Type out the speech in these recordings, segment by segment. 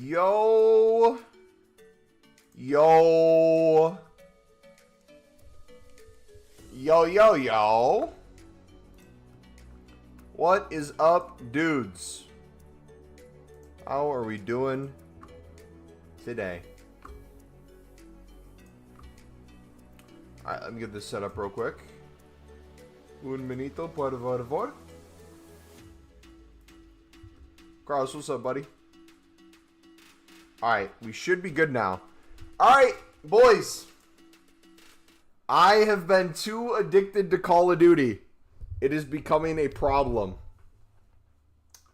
Yo. Yo. Yo, yo, yo. What is up, dudes? How are we doing today? Alright, let me get this set up real quick. Un minuto, por favor. Carlos, what's up, buddy? Alright, we should be good now. Alright, boys. I have been too addicted to Call of Duty. It is becoming a problem.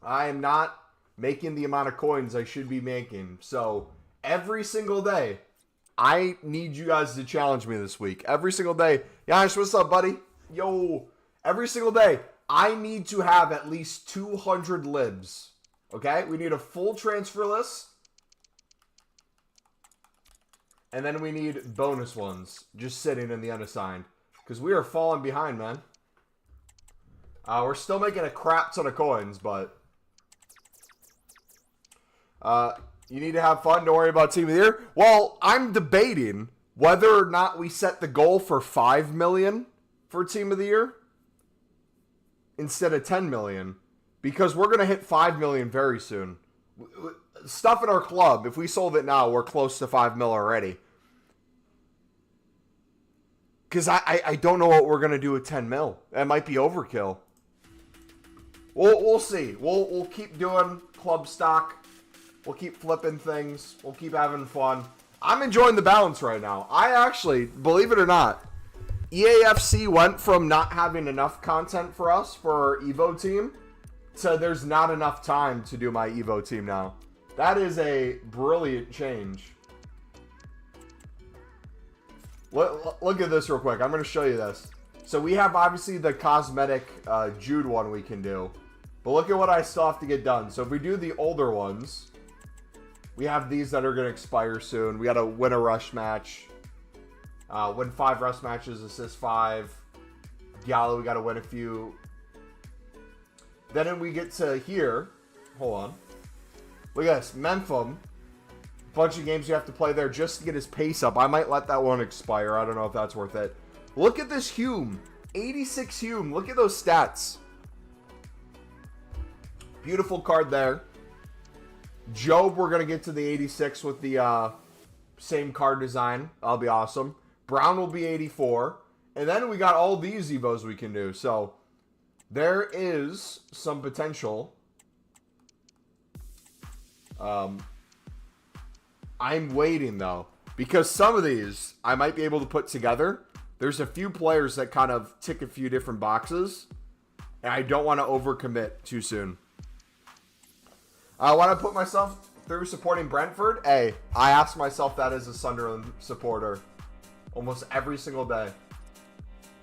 I am not making the amount of coins I should be making. So, every single day, I need you guys to challenge me this week. Every single day. Yash, what's up, buddy? Yo. Every single day, I need to have at least 200 libs. Okay? We need a full transfer list. And then we need bonus ones just sitting in the unassigned. Because we are falling behind, man. We're still making a crap ton of coins, but... you need to have fun. Don't worry about Team of the Year. Well, I'm debating whether or not we set the goal for 5 million for Team of the Year instead of 10 million. Because we're going to hit 5 million very soon. Stuff in our club, if we sold it now, we're close to 5 mil already. Because I don't know what we're going to do with 10 mil. That might be overkill. We'll see. We'll keep doing club stock. We'll keep flipping things. We'll keep having fun. I'm enjoying the balance right now. I actually, believe it or not, EAFC went from not having enough content for us for our Evo team to there's not enough time to do my Evo team now. That is a brilliant change. Look at this real quick. I'm going to show you this. So we have obviously the cosmetic Jude one we can do. But look at what I still have to get done. So if we do the older ones, we have these that are going to expire soon. We got to win a rush match. Win 5 rush matches, assist 5. Gallo, we got to win a few. Then we get to here. Hold on. Look at this. Memphis. Bunch of games you have to play there just to get his pace up. I might let that one expire. I don't know if that's worth it. Look at this Hume. 86 Hume. Look at those stats. Beautiful card there. Job, we're going to get to the 86 with the same card design. That'll be awesome. Brown will be 84. And then we got all these Evos we can do. So, there is some potential. I'm waiting, though. Because some of these, I might be able to put together. There's a few players that kind of tick a few different boxes. And I don't want to overcommit too soon. I want to put myself through supporting Brentford. Hey, I ask myself that as a Sunderland supporter. Almost every single day.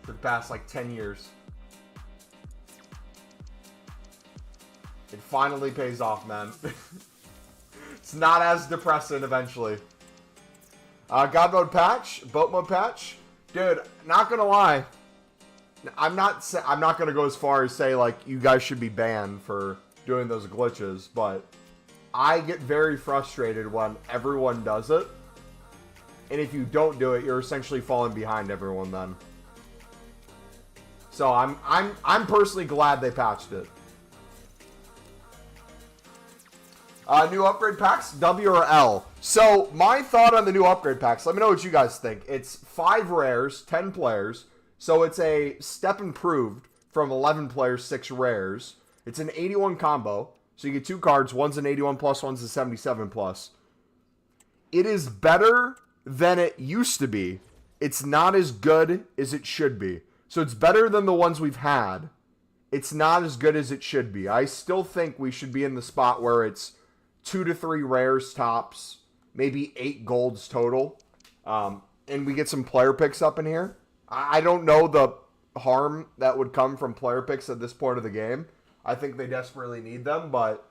For the past, like, 10 years. It finally pays off, man. It's not as depressing eventually. God mode patch, boat mode patch, dude. Not gonna lie, I'm not gonna go as far as say like you guys should be banned for doing those glitches, but I get very frustrated when everyone does it, and if you don't do it, you're essentially falling behind everyone then. So I'm personally glad they patched it. New upgrade packs, W or L. So, my thought on the new upgrade packs, let me know what you guys think. It's 5 rares, 10 players. So, it's a step improved from 11 players, 6 rares. It's an 81 combo. So, you get 2 cards. One's an 81 plus, one's a 77 plus. It is better than it used to be. It's not as good as it should be. So, it's better than the ones we've had. It's not as good as it should be. I still think we should be in the spot where it's 2 to 3 rares tops, maybe 8 golds total, and we get some player picks up in here. I don't know the harm that would come from player picks at this point of the game. I think they desperately need them, but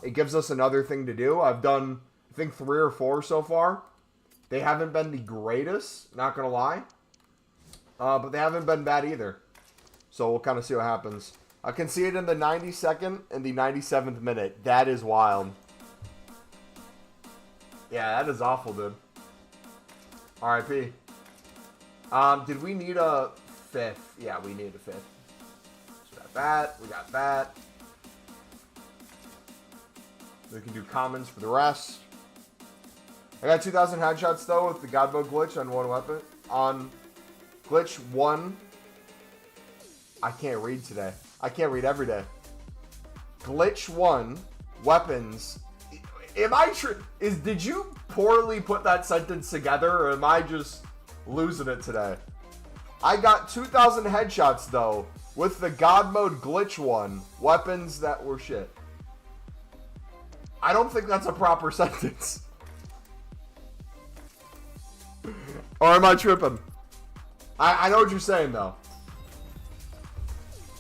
it gives us another thing to do. I've done, I think, 3 or 4 so far. They haven't been the greatest, not going to lie, but they haven't been bad either. So we'll kind of see what happens. I can see it in the 92nd and the 97th minute. That is wild. Yeah, that is awful, dude. R.I.P. Did we need a fifth? Yeah, we need a fifth. So we got that. We got that. We can do commons for the rest. I got 2,000 headshots, though, with the God mode glitch on one weapon. On glitch 1. I can't read today. I can't read every day. Glitch 1. Weapons. Am I did you poorly put that sentence together, or am I just losing it today? I got 2,000 headshots, though, with the God mode glitch 1. Weapons that were shit. I don't think that's a proper sentence. Or am I tripping? I know what you're saying, though.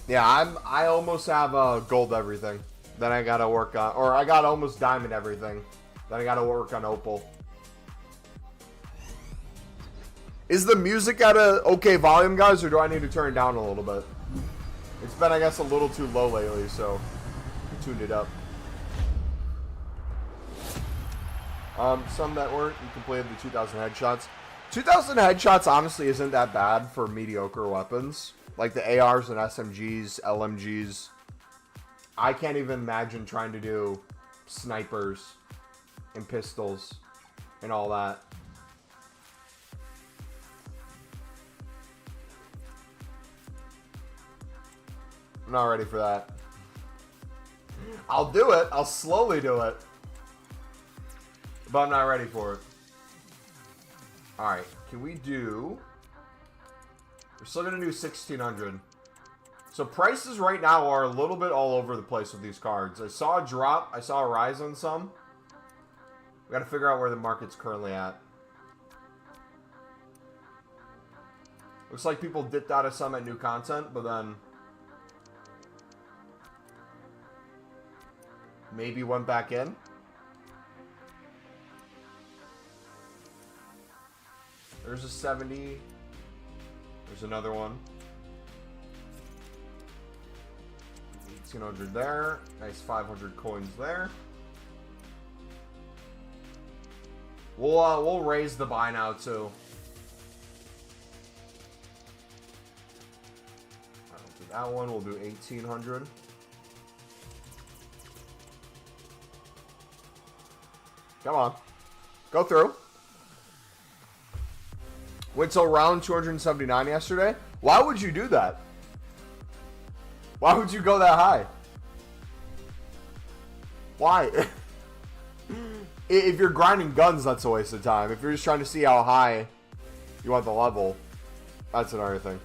Yeah, I almost have gold everything. Then I gotta work on, or I got almost diamond everything. Then I gotta work on opal. Is the music at a okay volume, guys, or do I need to turn it down a little bit? It's been, I guess, a little too low lately, so I tuned it up. Some that weren't. You completed the 2,000 headshots. 2,000 headshots honestly isn't that bad for mediocre weapons. Like the ARs and SMGs, LMGs. I can't even imagine trying to do snipers and pistols and all that. I'm not ready for that. I'll do it. I'll slowly do it. But I'm not ready for it. Alright, can we do... We're still going to do 1,600. So prices right now are a little bit all over the place with these cards. I saw a drop. I saw a rise on some. We got to figure out where the market's currently at. Looks like people dipped out of some at new content, but then... maybe went back in. There's a 70. There's another one. 1,800 there. Nice 500 coins there. We'll raise the buy now too. I'll do that one. We'll do 1,800. Come on. Go through. Went till round 279 yesterday. Why would you do that? Why would you go that high? Why? If you're grinding guns, that's a waste of time. If you're just trying to see how high you want the level, that's another thing.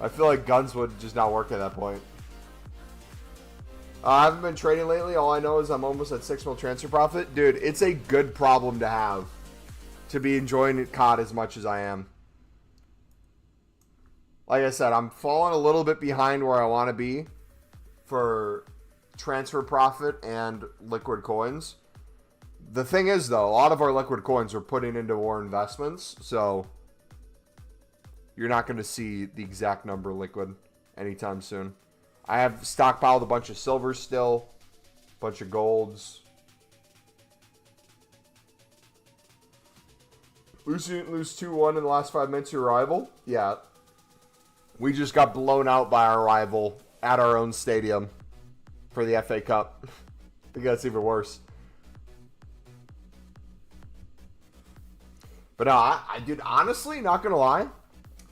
I feel like guns would just not work at that point. I haven't been trading lately. All I know is I'm almost at 6 mil transfer profit. Dude, it's a good problem to have. To be enjoying COD as much as I am. Like I said, I'm falling a little bit behind where I want to be for transfer profit and liquid coins. The thing is, though, a lot of our liquid coins are putting into more investments, so you're not going to see the exact number liquid anytime soon. I have stockpiled a bunch of silvers still, a bunch of golds. Lose 2-1 in the last 5 minutes of your rival? Yeah. We just got blown out by our rival at our own stadium for the FA Cup. I think that's even worse. But no, I did honestly, not gonna lie,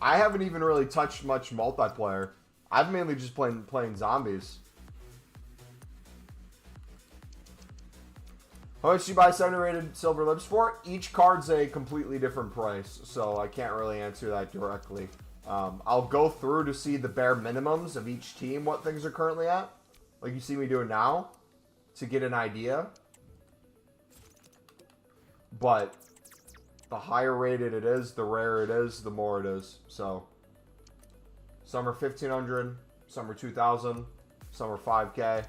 I haven't even really touched much multiplayer. I've mainly just playing zombies. How much do you buy 70 rated silver lips for? Each card's a completely different price, so I can't really answer that directly. I'll go through to see the bare minimums of each team, what things are currently at, like you see me doing now, to get an idea. But the higher rated it is, the rarer it is, the more it is. So some are 1,500, some are 2,000, some are 5K.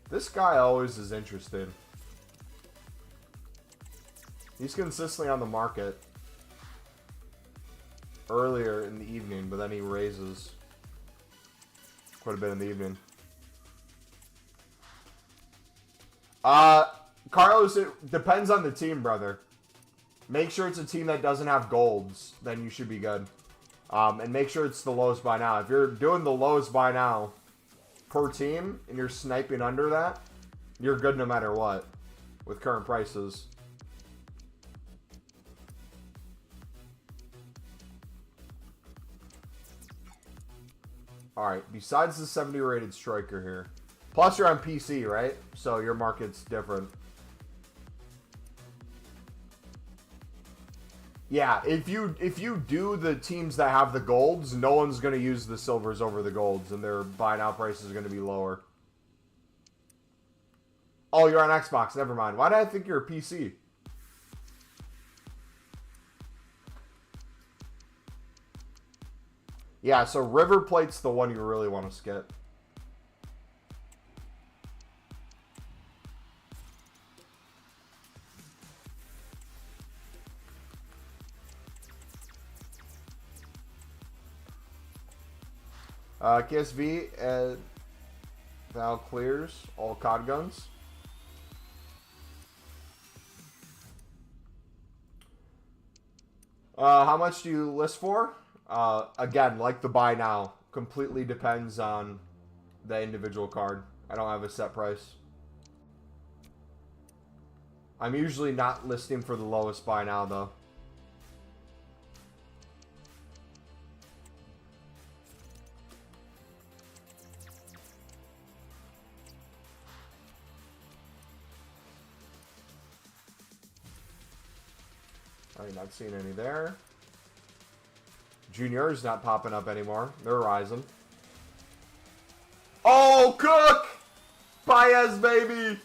This guy always is interested. He's consistently on the market earlier in the evening, but then he raises quite a bit in the evening. Carlos, it depends on the team, brother. Make sure it's a team that doesn't have golds, then you should be good. And make sure it's the lowest buy now. If you're doing the lowest buy now per team and you're sniping under that, you're good no matter what with current prices. Alright, besides the 70 rated striker here. Plus you're on PC, right? So your market's different. Yeah, if you do the teams that have the golds, no one's going to use the silvers over the golds, and their buy now price is going to be lower. Oh, you're on Xbox. Never mind. Why did I think you're a PC? Yeah, so River Plate's the one you really want to skip. KSV, Val clears all COD guns. How much do you list for? Again, like the buy now, completely depends on the individual card. I don't have a set price. I'm usually not listing for the lowest buy now, though. I'm not seeing any there. Junior's not popping up anymore. They're rising. Oh, Cook! Baez, baby!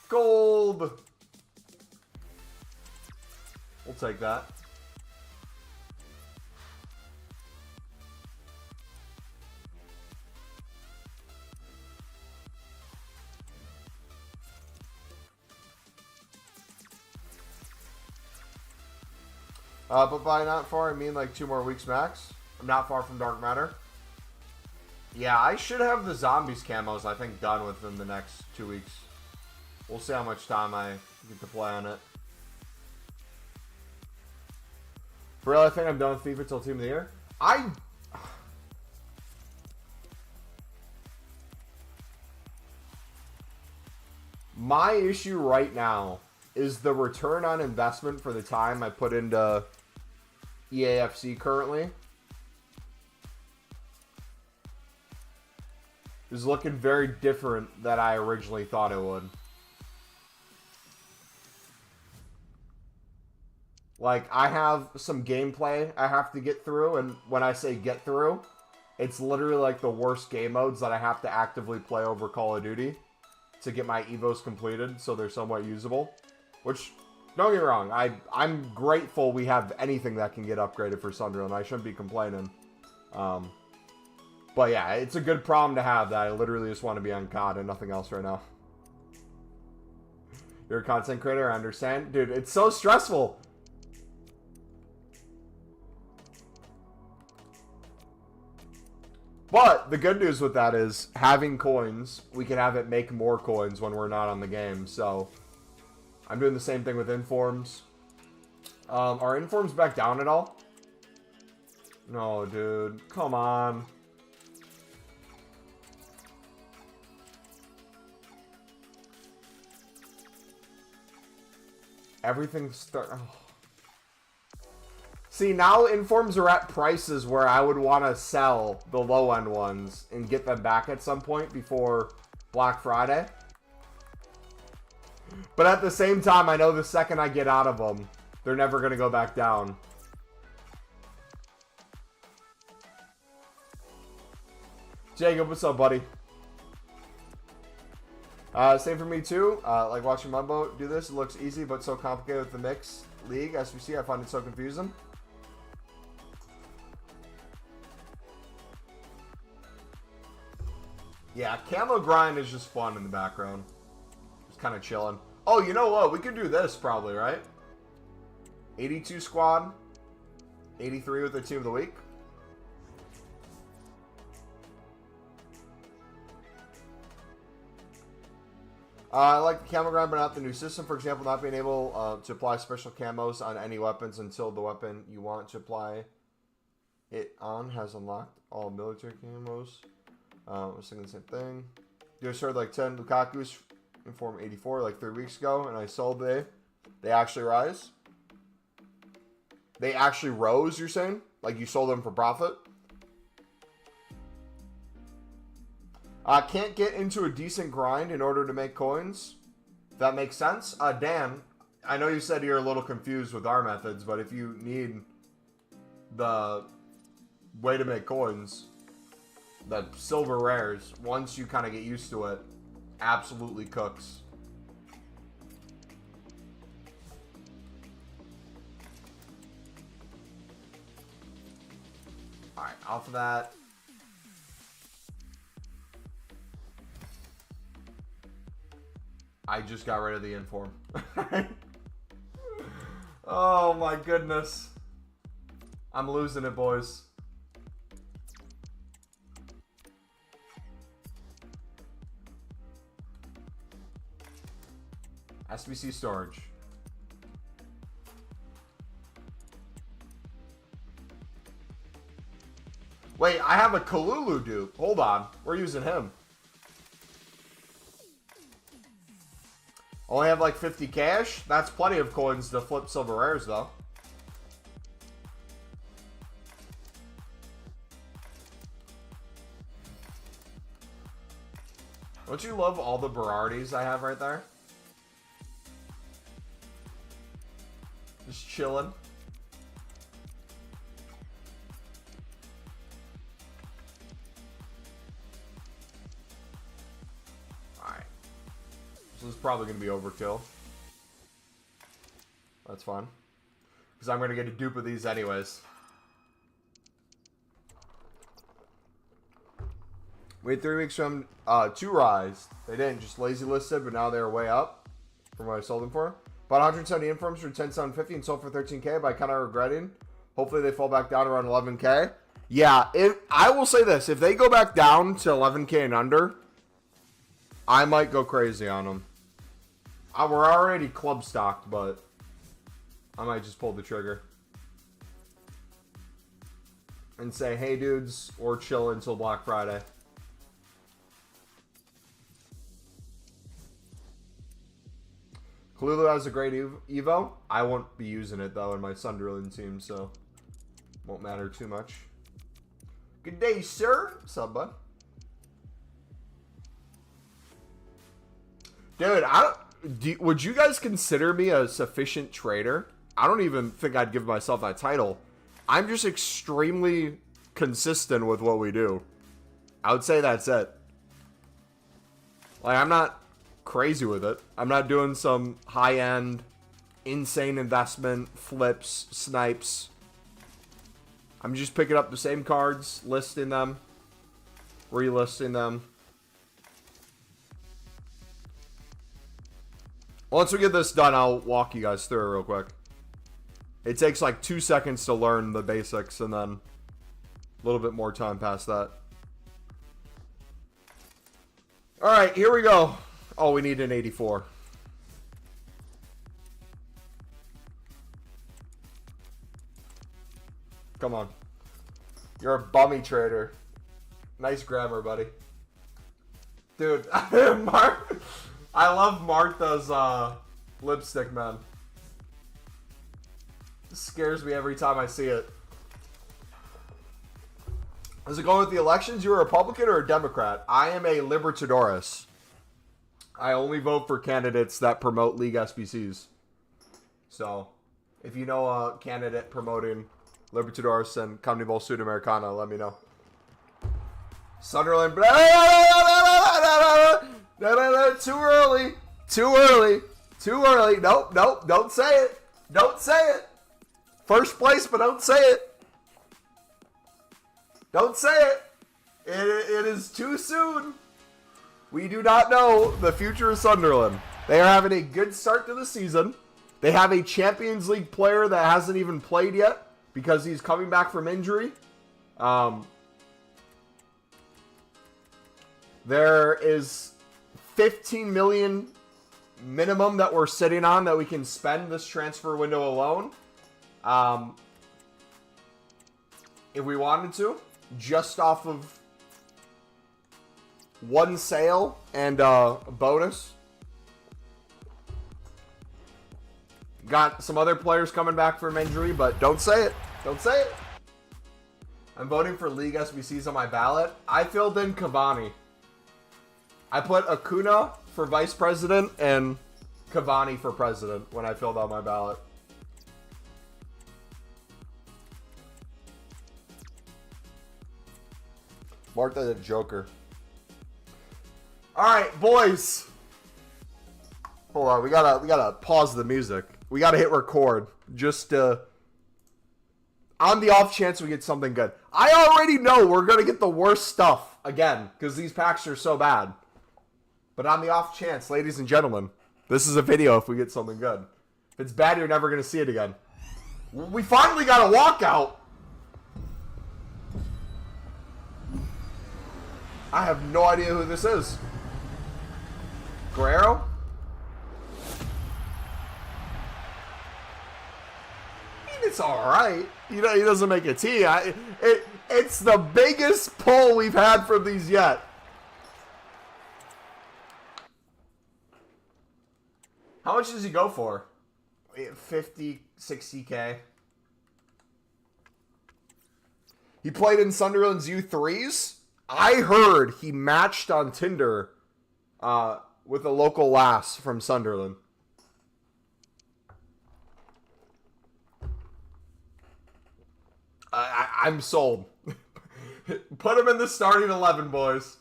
Gold! We'll take that. But by not far, I mean like 2 more weeks max. I'm not far from Dark Matter. Yeah, I should have the zombies camos, I think, done within the next 2 weeks. We'll see how much time I get to play on it. For real, I think I'm done with FIFA till Team of the Year. My issue right now is the return on investment for the time I put into EAFC currently is looking very different than I originally thought it would. Like, I have some gameplay I have to get through, and when I say get through, it's literally like the worst game modes that I have to actively play over Call of Duty to get my Evos completed so they're somewhat usable. Which, don't get me wrong, I'm grateful we have anything that can get upgraded for Sunderland. I shouldn't be complaining. But yeah, it's a good problem to have that I literally just want to be on COD and nothing else right now. You're a content creator, I understand. Dude, it's so stressful. But the good news with that is having coins, we can have it make more coins when we're not on the game. So I'm doing the same thing with informs. Are informs back down at all? No, dude. Come on. Everything's oh. See, now informs are at prices where I would want to sell the low-end ones and get them back at some point before Black Friday. But at the same time, I know the second I get out of them, they're never going to go back down. Jacob, what's up, buddy? Same for me, too. Like watching Mumbo do this. It looks easy, but so complicated with the mix league. SBC, I find it so confusing. Yeah, camo grind is just fun in the background. Just kind of chilling. Oh, you know what? We could do this probably, right? 82 squad. 83 with their team of the week. I like the camo grind, but not the new system. For example, not being able to apply special camos on any weapons until the weapon you want to apply it on has unlocked all military camos. I was thinking the same thing. Dude, I started like 10 Lukaku's in Form 84 like 3 weeks ago, and I sold they actually rise. They actually rose, you're saying? Like you sold them for profit? Can't get into a decent grind in order to make coins. If that makes sense. Dan, I know you said you're a little confused with our methods, but if you need the way to make coins, the silver rares, once you kind of get used to it, absolutely cooks. Alright, off of that. I just got rid of the inform. Oh my goodness. I'm losing it, boys. SBC storage. Wait, I have a Kalulu dupe. Hold on. We're using him. Only have like 50 cash? That's plenty of coins to flip silver rares, though. Don't you love all the Berardis I have right there? Just chilling. This is probably going to be overkill. That's fine. Because I'm going to get a dupe of these anyways. We had 3 weeks from 2 rise. They didn't, just lazy listed, but now they're way up from what I sold them for. Bought 170 informs for 10,750 and sold for 13K, but I kind of regretting. Hopefully they fall back down around 11K. Yeah, I will say this. If they go back down to 11K and under, I might go crazy on them. We're already club stocked, but I might just pull the trigger. And say, hey dudes, or chill until Black Friday. Kalulu has a great Evo. I won't be using it though in my Sunderland team, so won't matter too much. Good day, sir. What's up, bud? Dude, would you guys consider me a sufficient trader? I don't even think I'd give myself that title. I'm just extremely consistent with what we do. I would say that's it. Like, I'm not crazy with it. I'm not doing some high-end, insane investment, flips, snipes. I'm just picking up the same cards, listing them, relisting them. Once we get this done, I'll walk you guys through it real quick. It takes like 2 seconds to learn the basics and then a little bit more time past that. Alright, here we go. Oh, we need an 84. Come on. You're a bummy trader. Nice grammar, buddy. Dude, I love Martha's lipstick, man. It scares me every time I see it. Is it going with the elections? You're a Republican or a Democrat? I am a Libertadores. I only vote for candidates that promote League SBCs. So, if you know a candidate promoting Libertadores and Carnival Sudamericana, let me know. Sunderland. Too early. Too early. Too early. Nope, nope. Don't say it. Don't say it. First place, but don't say it. Don't say it. It is too soon. We do not know the future of Sunderland. They are having a good start to the season. They have a Champions League player that hasn't even played yet because he's coming back from injury. There is 15 million minimum that we're sitting on that we can spend this transfer window alone. If we wanted to, just off of one sale and a bonus. Got some other players coming back from injury, but don't say it. Don't say it. I'm voting for League SBCs on my ballot. I filled in Cavani. I put Acuna for vice president and Cavani for president when I filled out my ballot. Mark that a joker. All right, boys. Hold on, we gotta pause the music. We gotta hit record just on the off chance we get something good. I already know we're gonna get the worst stuff again because these packs are so bad. But on the off chance, ladies and gentlemen, this is a video if we get something good. If it's bad, you're never gonna see it again. We finally got a walkout. I have no idea who this is. Guerrero? It's alright. You know, he doesn't make a T. It's the biggest pull we've had from these yet. How much does he go for? 50, 60K. He played in Sunderland's U3s. I heard he matched on Tinder with a local lass from Sunderland. I'm sold. Put him in the starting 11, boys.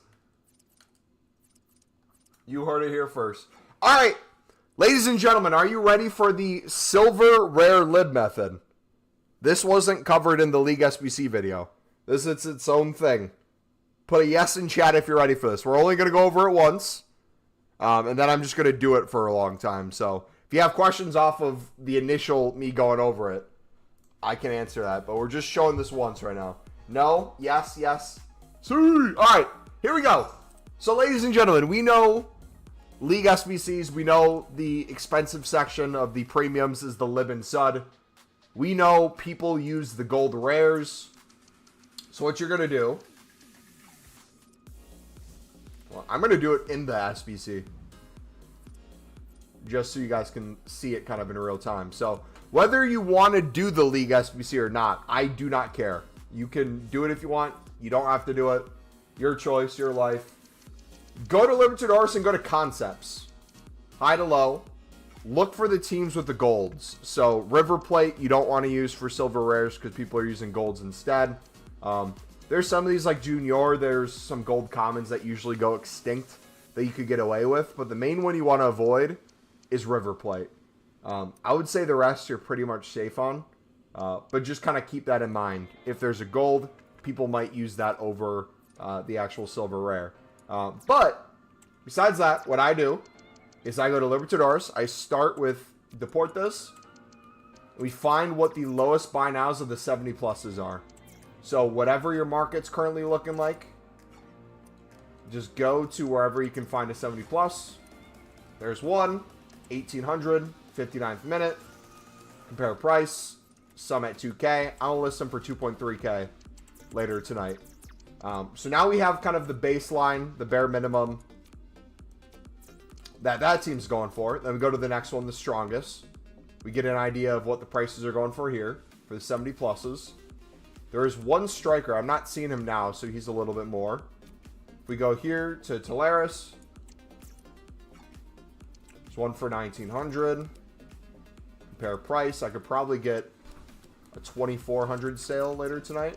You heard it here first. All right, ladies and gentlemen, are you ready for the silver rare lib method? This wasn't covered in the League SBC video. This is its own thing. Put a yes in chat if you're ready for this. We're only going to go over it once, and then I'm just going to do it for a long time. So if you have questions off of the initial me going over it, I can answer that, but we're just showing this once right now. No, yes, yes. See. All right, here we go. So, ladies and gentlemen, we know League SBCs. We know the expensive section of the premiums is the lib and sud. We know people use the gold rares. So what you're going to do, well, I'm going to do it in the SBC. Just so you guys can see it kind of in real time. So whether you want to do the League SBC or not, I do not care. You can do it if you want. You don't have to do it. Your choice, your life. Go to Libertadores and go to Concepts. High to low. Look for the teams with the golds. So River Plate you don't want to use for silver rares because people are using golds instead. There's some of these like Junior. There's some gold commons that usually go extinct that you could get away with. But the main one you want to avoid is River Plate. I would say the rest you're pretty much safe on, but just kind of keep that in mind. If there's a gold, people might use that over the actual silver rare. But besides that, what I do is I go to Libertadores. I start with Deportes. We find what the lowest buy nows of the 70 pluses are. So whatever your market's currently looking like, just go to wherever you can find a 70 plus. There's one, 1800. 59th minute, compare price, some at 2K. I'll list them for 2.3K later tonight. So now we have kind of the baseline, the bare minimum that team's going for. Then we go to the next one, the strongest. We get an idea of what the prices are going for here for the 70 pluses. There is one striker. I'm not seeing him now, so he's a little bit more. If we go here to Teleris, there's one for 1900. Compare price. I could probably get a 2400 sale later tonight.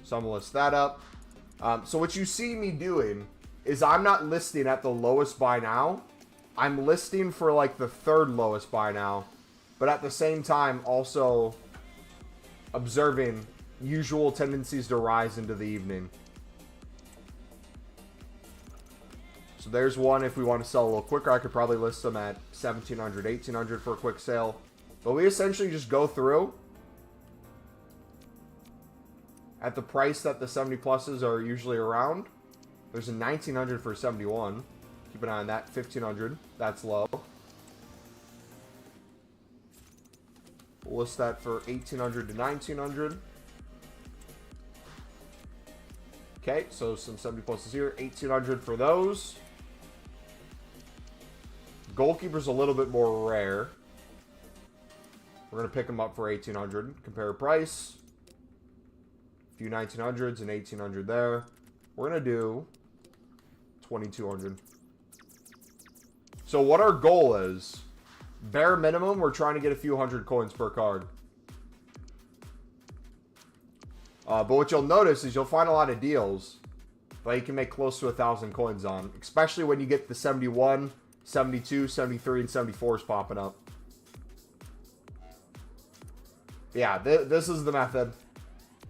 So I'm going to list that up. So what you see me doing is I'm not listing at the lowest buy now. I'm listing for like the third lowest buy now. But at the same time, also observing usual tendencies to rise into the evening. So there's one. If we want to sell a little quicker, I could probably list them at 1,700, 1,800 for a quick sale. But we essentially just go through at the price that the 70 pluses are usually around. There's a 1,900 for 71. Keep an eye on that. 1,500. That's low. We'll list that for 1,800 to 1,900. Okay, so some 70 pluses here. 1,800 for those. Goalkeeper's a little bit more rare. We're going to pick them up for 1,800. Compare price. A few 1,900s and 1,800 there. We're going to do 2,200. So what our goal is, bare minimum, we're trying to get a few hundred coins per card. But what you'll notice is you'll find a lot of deals that you can make close to 1,000 coins on. Especially when you get the 71, 72, 73, and 74s popping up. Yeah, this is the method.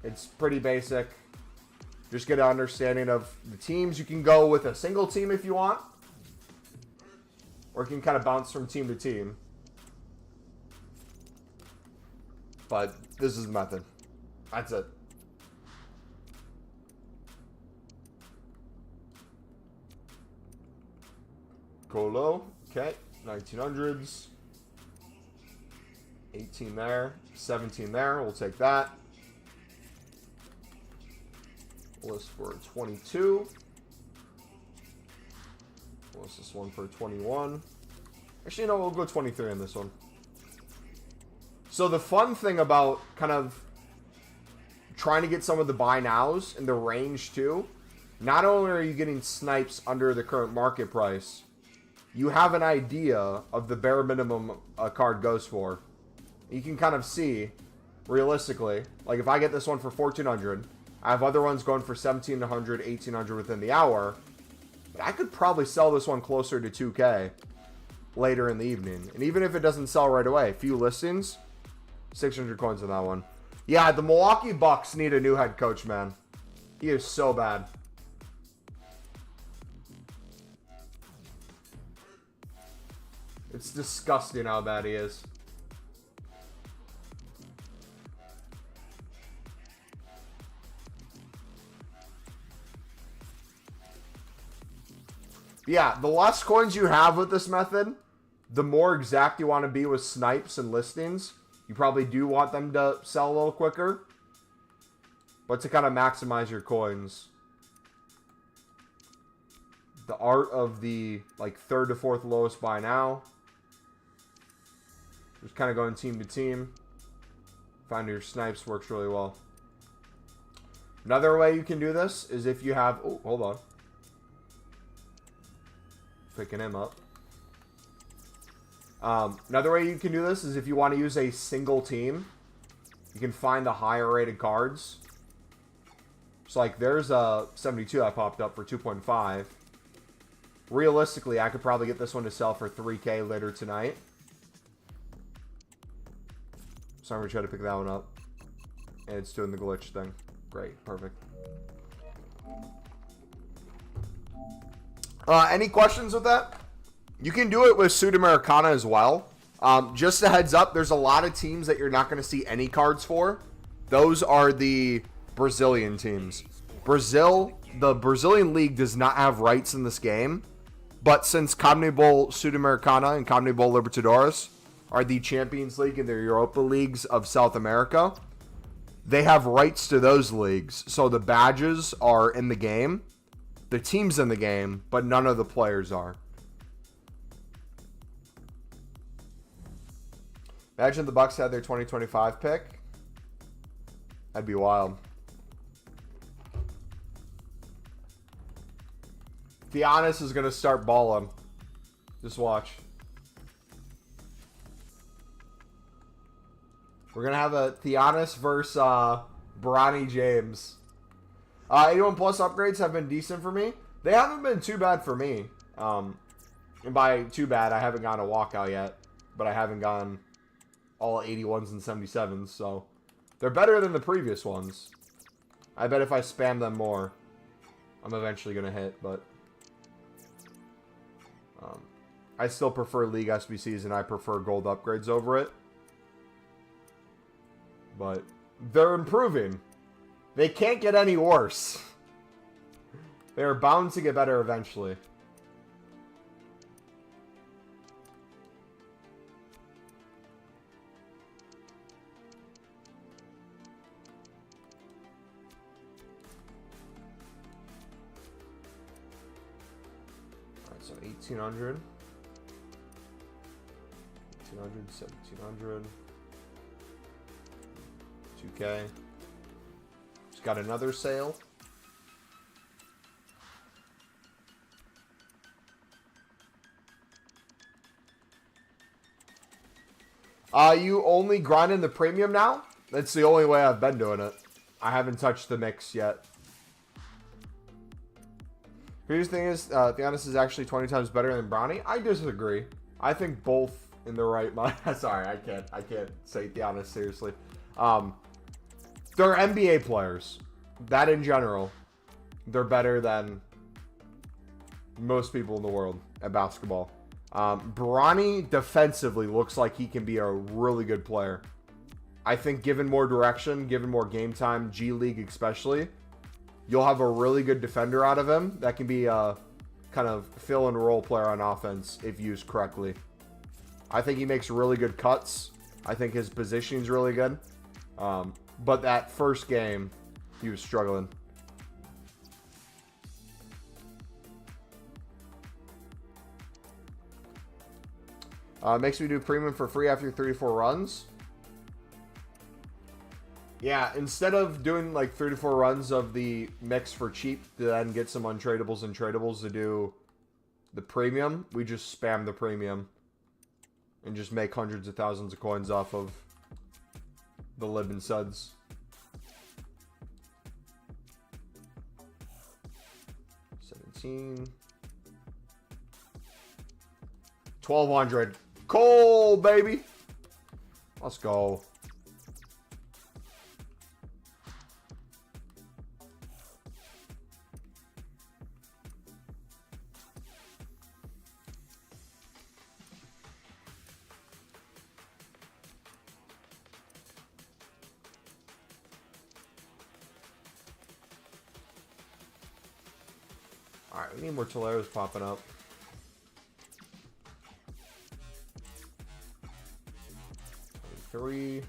It's pretty basic. Just get an understanding of the teams. You can go with a single team if you want. Or you can kind of bounce from team to team. But this is the method. That's it. Colo. Okay. 1900s. 18 there. 17 there. We'll take that. List for 22. List this one for 21. Actually, no, we'll go 23 on this one. So the fun thing about kind of trying to get some of the buy nows in the range too, not only are you getting snipes under the current market price, you have an idea of the bare minimum a card goes for. You can kind of see, realistically, like if I get this one for 1,400, I have other ones going for 1,700, 1,800 within the hour. But I could probably sell this one closer to 2K later in the evening. And even if it doesn't sell right away, a few listings, 600 coins on that one. Yeah, the Milwaukee Bucks need a new head coach, man. He is so bad. It's disgusting how bad he is. Yeah, the less coins you have with this method, the more exact you want to be with snipes and listings. You probably do want them to sell a little quicker. But to kind of maximize your coins, the art of the like third to fourth lowest buy now. Just kind of going team to team. Find your snipes works really well. Another way you can do this is if you have... Oh, hold on. Picking him up. Another way you can do this is if you want to use a single team. You can find the higher rated cards. So like there's a 72 that popped up for 2.5. Realistically, I could probably get this one to sell for 3K later tonight. So I'm going to try to pick that one up. And it's doing the glitch thing. Great. Perfect. Any questions with that? You can do it with Sudamericana as well. Just a heads up, there's a lot of teams that you're not going to see any cards for. Those are the Brazilian teams. Brazil, the Brazilian league does not have rights in this game. But since CONMEBOL Sudamericana and CONMEBOL Libertadores are the Champions League and the Europa Leagues of South America, they have rights to those leagues. So the badges are in the game. The team's in the game, but none of the players are. Imagine the Bucks had their 2025 pick. That'd be wild. Giannis is going to start balling. Just watch. We're going to have a Giannis versus Bronny James. 81 plus upgrades have been decent for me. They haven't been too bad for me. And by too bad, I haven't gotten a walkout yet. But I haven't gotten all 81s and 77s. So they're better than the previous ones. I bet if I spam them more, I'm eventually going to hit. But I still prefer League SBCs and I prefer gold upgrades over it. But they're improving. They can't get any worse. They're bound to get better eventually. Alright, so 1800. 1700. 2K. Just got another sale. You only grind in the premium now? That's the only way I've been doing it. I haven't touched the mix yet. Here's the thing is, Theonis is actually 20 times better than Bronny. I disagree. I think both in the right mind. Sorry, I can't say Theonis seriously. They're NBA players. That in general, they're better than most people in the world at basketball. Bronny defensively looks like he can be a really good player. I think given more direction, given more game time, G League especially, you'll have a really good defender out of him that can be a kind of fill and role player on offense if used correctly. I think he makes really good cuts. I think his positioning's really good. But that first game, he was struggling. Makes me do premium for free after 34 runs. Yeah, instead of doing like 34 runs of the mix for cheap to then get some untradables and tradables to do the premium, we just spam the premium and just make hundreds of thousands of coins off of the lib and suds. $17. 1200. Cole, baby. Let's go. Alright, we need more Toleros popping up. Three.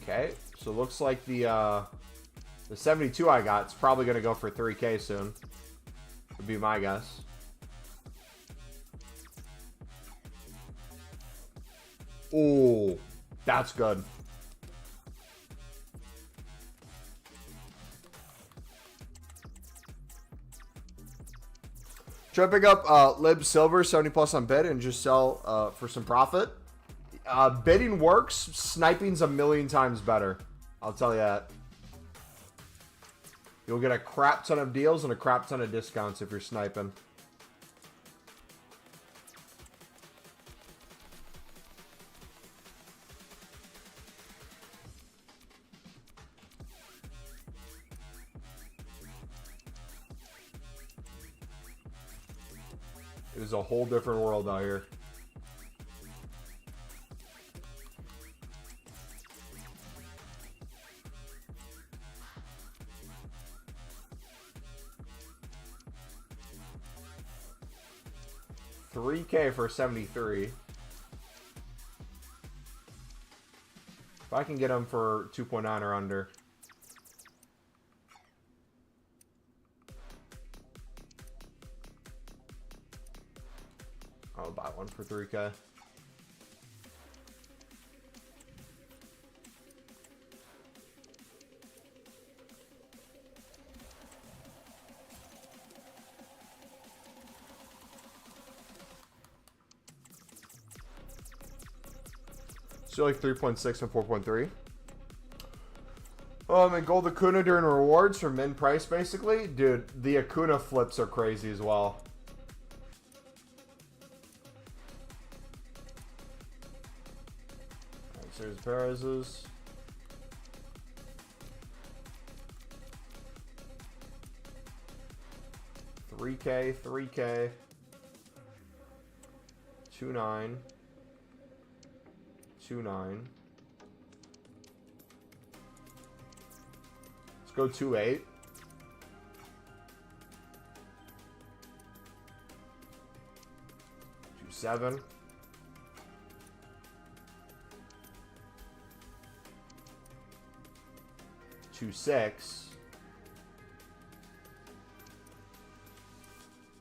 Okay, so it looks like the 72 I got is probably going to go for 3K soon. Would be my guess. Oh, that's good. Try to pick up Lib Silver 70 plus on bid and just sell for some profit. Bidding works. Sniping's a million times better. I'll tell you that. You'll get a crap ton of deals and a crap ton of discounts if you're sniping. It is a whole different world out here. $3K for 73. If I can get them for 2.9 or under. I'll buy one for 3K. So like 3.6 and 4.3. And gold Acuna during rewards for min price basically. Dude, the Acuna flips are crazy as well. Alright, so here's Perez's. 3K, 3K, 29, 29. Let's go 28. 27. 26.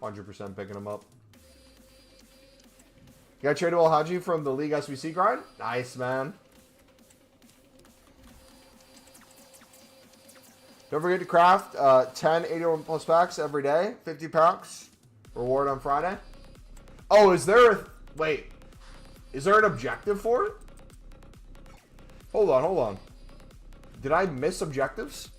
100% picking them up. You got tradable Haji from the League SBC grind? Nice, man. Don't forget to craft 10 81 plus packs every day. 50 packs. Reward on Friday. Oh, is there a... Wait. Is there an objective for it? Hold on, hold on. Did I miss objectives?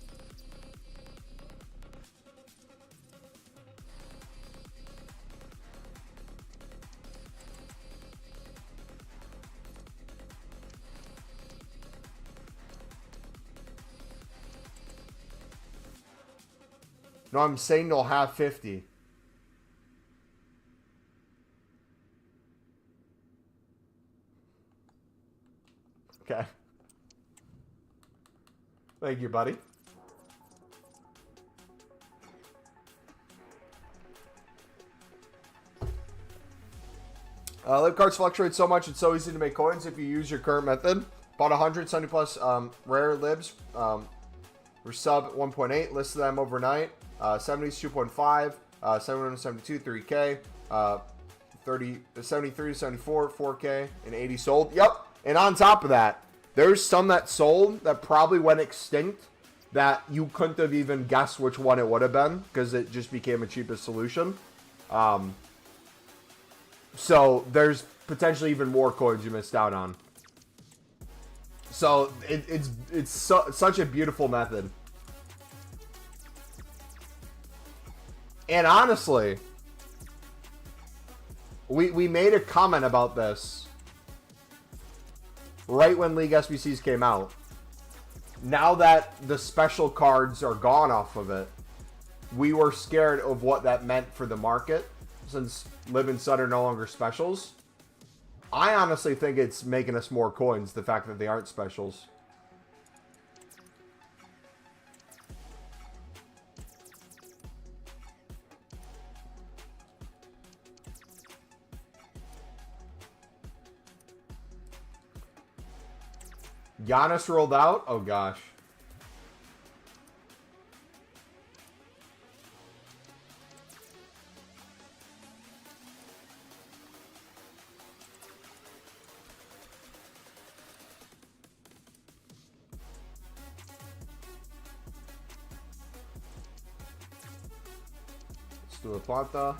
No, I'm saying they'll have 50. Okay. Thank you, buddy. Live cards fluctuate so much, it's so easy to make coins if you use your current method. Bought 170 plus rare libs for sub 1.8. Listed them overnight. 70s 2.5, 7172 3K, 73 to 74 4K, and 80 sold. Yep. And on top of that, there's some that sold that probably went extinct that you couldn't have even guessed which one it would have been because it just became a cheapest solution. So there's potentially even more coins you missed out on. So it's such a beautiful method. And honestly, we made a comment about this right when League SBCs came out. Now that the special cards are gone off of it, we were scared of what that meant for the market since Live and Sud are no longer specials. I honestly think it's making us more coins, the fact that they aren't specials. Giannis rolled out? Oh, gosh. Let's do a plata.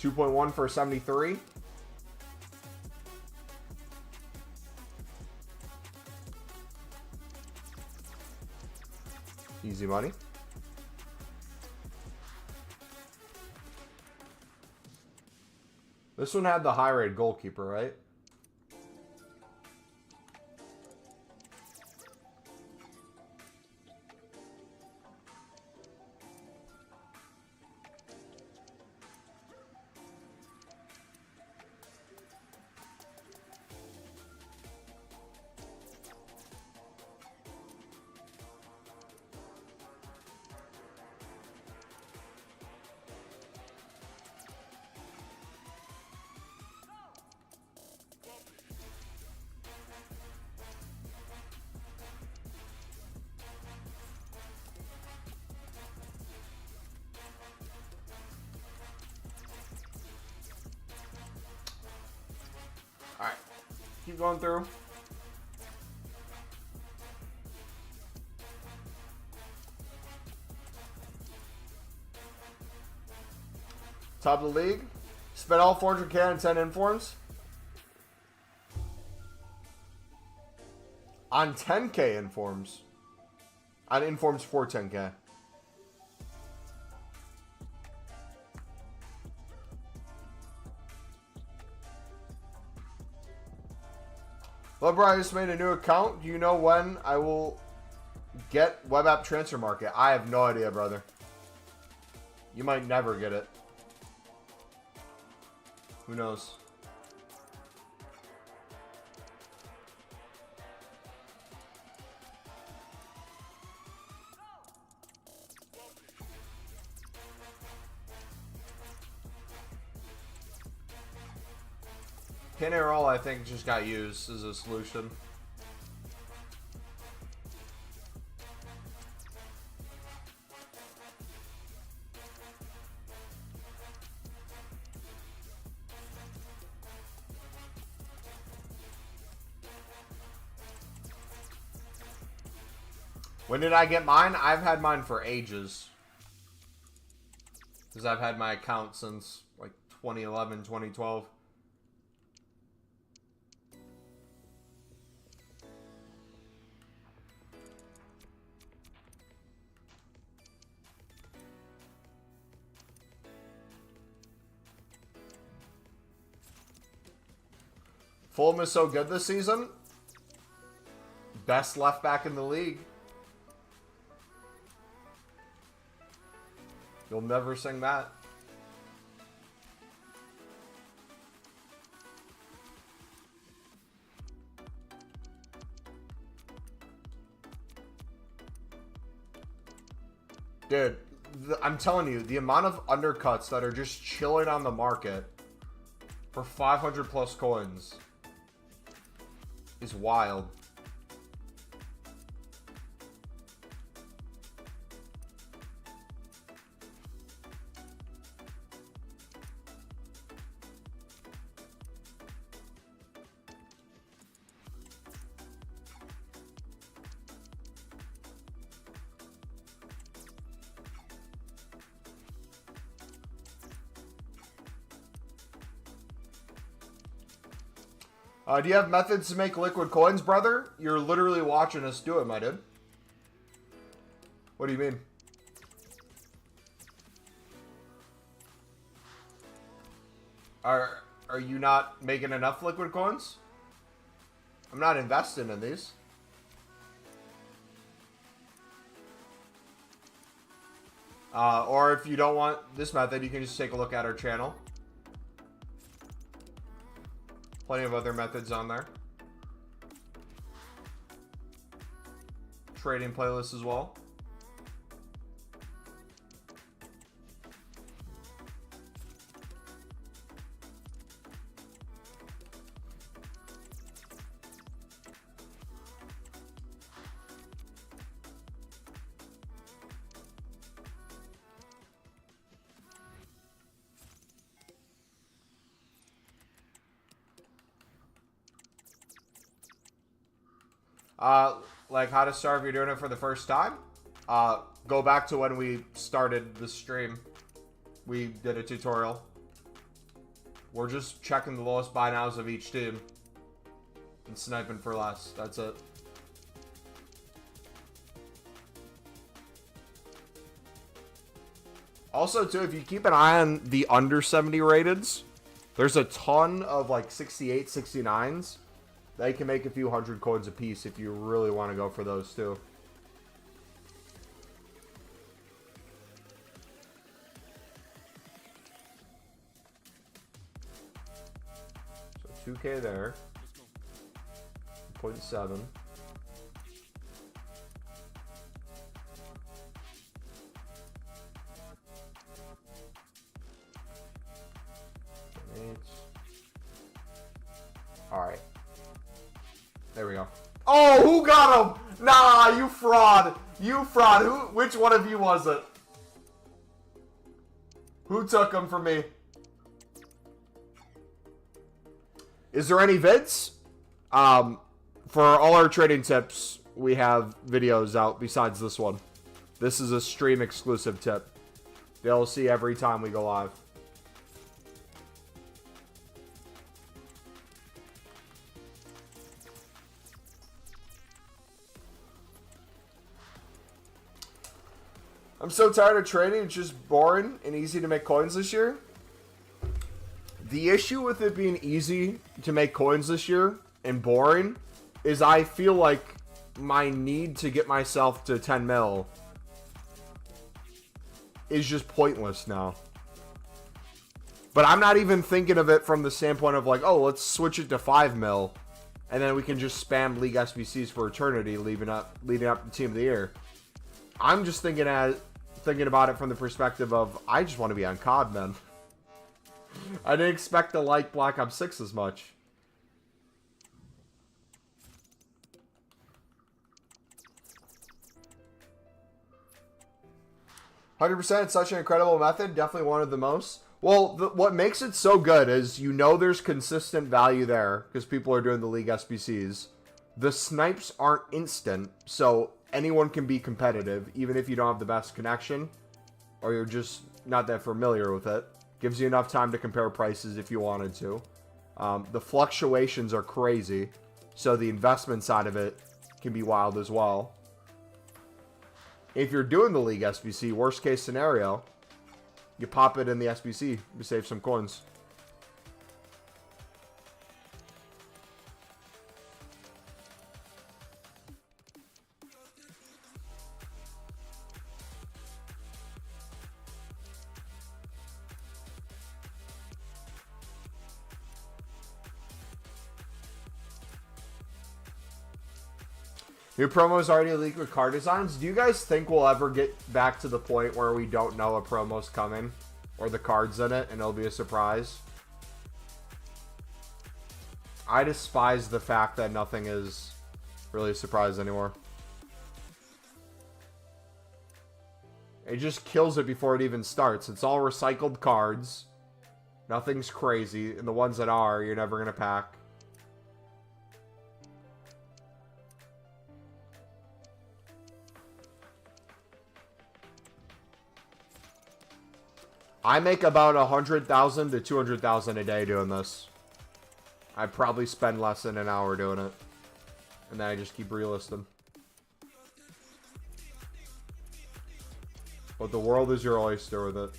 $2.1 for 73. Easy money. This one had the high rate goalkeeper, right? Alright, keep going through. Top of the league. Spent all 400k on 10 informs. On 10k informs. On informs for 10k. LeBron, I just made a new account. Do you know when I will Get web app transfer market. I have no idea, brother. You might never get it. Who knows? Pin and roll, I think, just got used as a solution. When did I get mine? I've had mine for ages. Because I've had my account since like 2011, 2012. Fulham is so good this season. Best left back in the league. You'll never sing that. Dude, I'm telling you, the amount of undercuts that are just chilling on the market for 500 plus coins is wild. Do you have methods to make liquid coins, brother? You're literally watching us do it, my dude. What do you mean? Are you not making enough liquid coins? I'm not investing in these. Or if you don't want this method, you can just take a look at our channel. Plenty of other methods on there. Trading playlist as well. Like how to start if you're doing it for the first time. Go back to when we started the stream. We did a tutorial. We're just checking the lowest buy nows of each team and sniping for less. That's it. Also, too, if you keep an eye on the under 70 rateds, there's a ton of like 68, 69s. They can make a few hundred coins a piece if you really want to go for those too. So 2K there. 0.7. Alright. There we go. Oh, who got him? Nah, you fraud. You fraud. Which one of you was it? Who took him from me? Is there any vids? For all our trading tips, we have videos out besides this one. This is a stream exclusive tip. They'll see every time we go live. I'm so tired of trading. It's just boring and easy to make coins this year. The issue with it being easy to make coins this year and boring is I feel like my need to get myself to 10 mil is just pointless now. But I'm not even thinking of it from the standpoint of like, oh, let's switch it to 5 mil. And then we can just spam League SBCs for eternity leading up to Team of the Year. I'm just thinking about it from the perspective of, I just want to be on COD, man. I didn't expect to like Black Ops 6 as much. "100%, such an incredible method. Definitely one of the most." Well, what makes it so good is you know there's consistent value there because people are doing the League SBCs. The snipes aren't instant, so anyone can be competitive, even if you don't have the best connection or you're just not that familiar with it. Gives you enough time to compare prices if you wanted to. The fluctuations are crazy, so the investment side of it can be wild as well. If you're doing the League SBC, worst case scenario, you pop it in the SBC, you save some coins. New promos already leaked with card designs. Do you guys think we'll ever get back to the point where we don't know a promo's coming or the cards in it and it'll be a surprise? I despise the fact that nothing is really a surprise anymore. It just kills it before it even starts. It's all recycled cards. Nothing's crazy. And the ones that are, you're never going to pack. I make about 100,000 to 200,000 a day doing this. I probably spend less than an hour doing it. And then I just keep relisting. But the world is your oyster with it.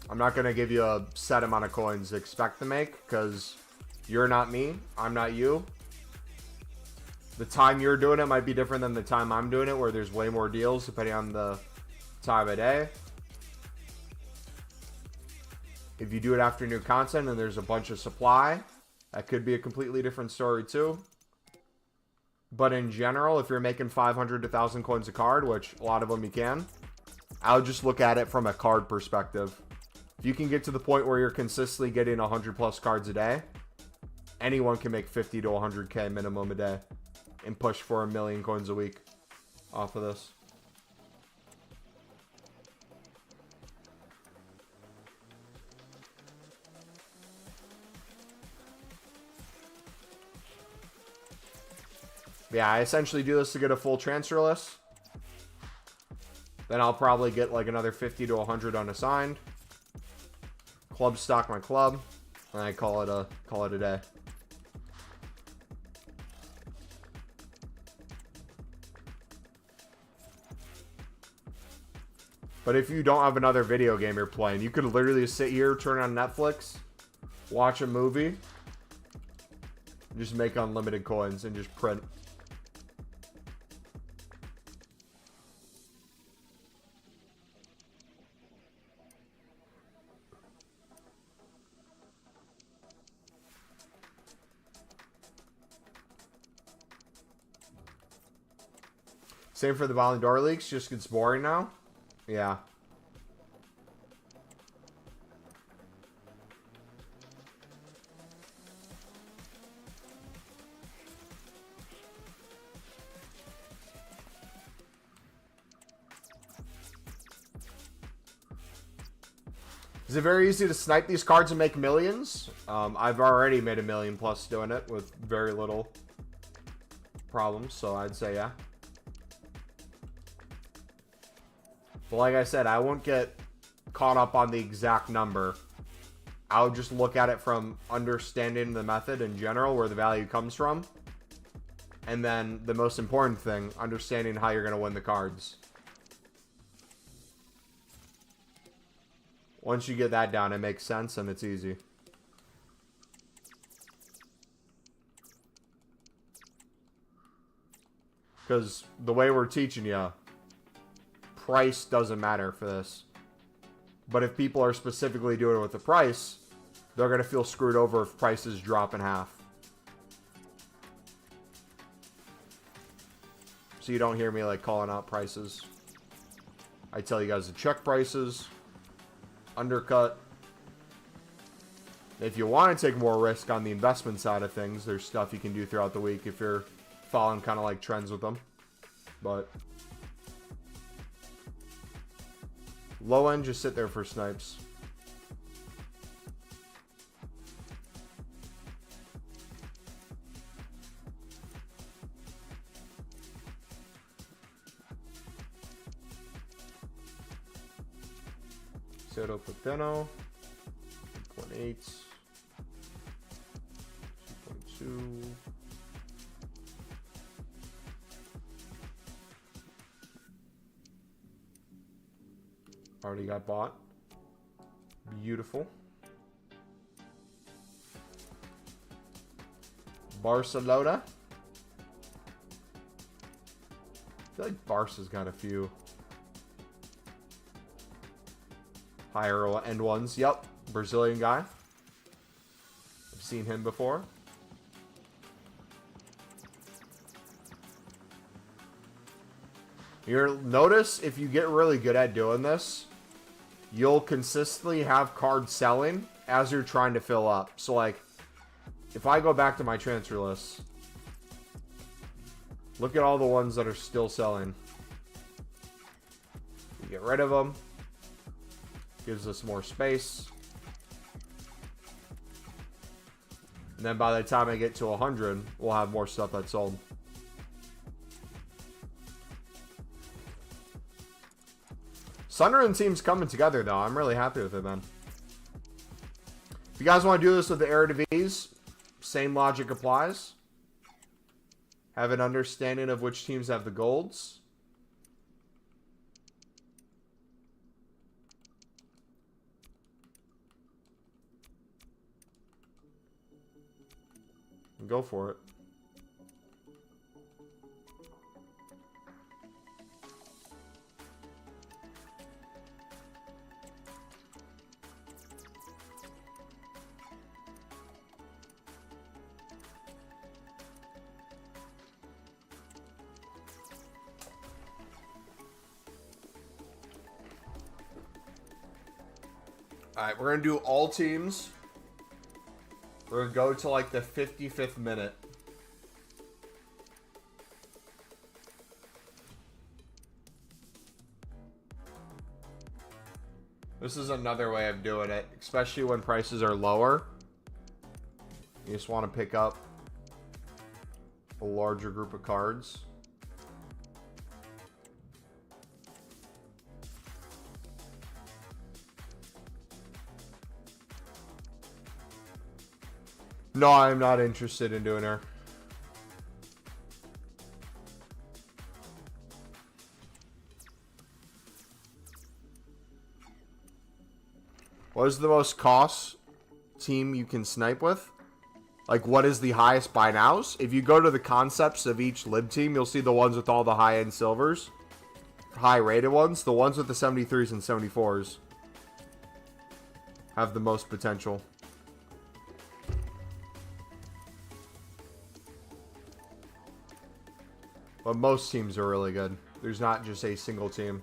I'm not going to give you a set amount of coins to expect to make, because you're not me, I'm not you. The time you're doing it might be different than the time I'm doing it, where there's way more deals depending on the time of day. If you do it after new content and there's a bunch of supply, that could be a completely different story too. But in general, if you're making 500 to 1,000 coins a card, which a lot of them you can, I'll just look at it from a card perspective. If you can get to the point where you're consistently getting 100 plus cards a day, anyone can make 50 to 100k minimum a day and push for 1 million coins a week off of this. Yeah, I essentially do this to get a full transfer list. Then I'll probably get like another 50 to 100 unassigned. Club stock my club, and I call it a day. But if you don't have another video game you're playing, you could literally sit here, turn on Netflix, watch a movie, and just make unlimited coins and just print. Same for the Ballon d'Or leaks, just gets boring now. Yeah. Is it very easy to snipe these cards and make millions? I've already made $1 million plus doing it with very little problems, so I'd say yeah. But like I said, I won't get caught up on the exact number. I'll just look at it from understanding the method in general, where the value comes from. And then the most important thing, understanding how you're going to win the cards. Once you get that down, it makes sense and it's easy. Because the way we're teaching you, price doesn't matter for this. But if people are specifically doing it with the price, they're going to feel screwed over if prices drop in half. So you don't hear me like calling out prices. I tell you guys to check prices, undercut. If you want to take more risk on the investment side of things, there's stuff you can do throughout the week if you're following kind of like trends with them. But low end, just sit there for snipes. Soto Pateno, 2.8, 2.2. Already got bought. Beautiful. Barcelona. I feel like Barca's got a few higher end ones. Yep. Brazilian guy. I've seen him before. You'll notice if you get really good at doing this, you'll consistently have cards selling as you're trying to fill up. So like, if I go back to my transfer list, look at all the ones that are still selling. You get rid of them. Gives us more space. And then by the time I get to 100, we'll have more stuff that's sold. Sunderland team's coming together, though. I'm really happy with it, man. If you guys want to do this with the Eredivisie, same logic applies. Have an understanding of which teams have the golds. And go for it. Alright, we're going to do all teams. We're going to go to like the 55th minute. This is another way of doing it, especially when prices are lower. You just want to pick up a larger group of cards. No, I'm not interested in doing her. What is the most cost team you can snipe with? Like, what is the highest buy nows? If you go to the concepts of each lib team, you'll see the ones with all the high-end silvers. High-rated ones. The ones with the 73s and 74s have the most potential. But most teams are really good. There's not just a single team.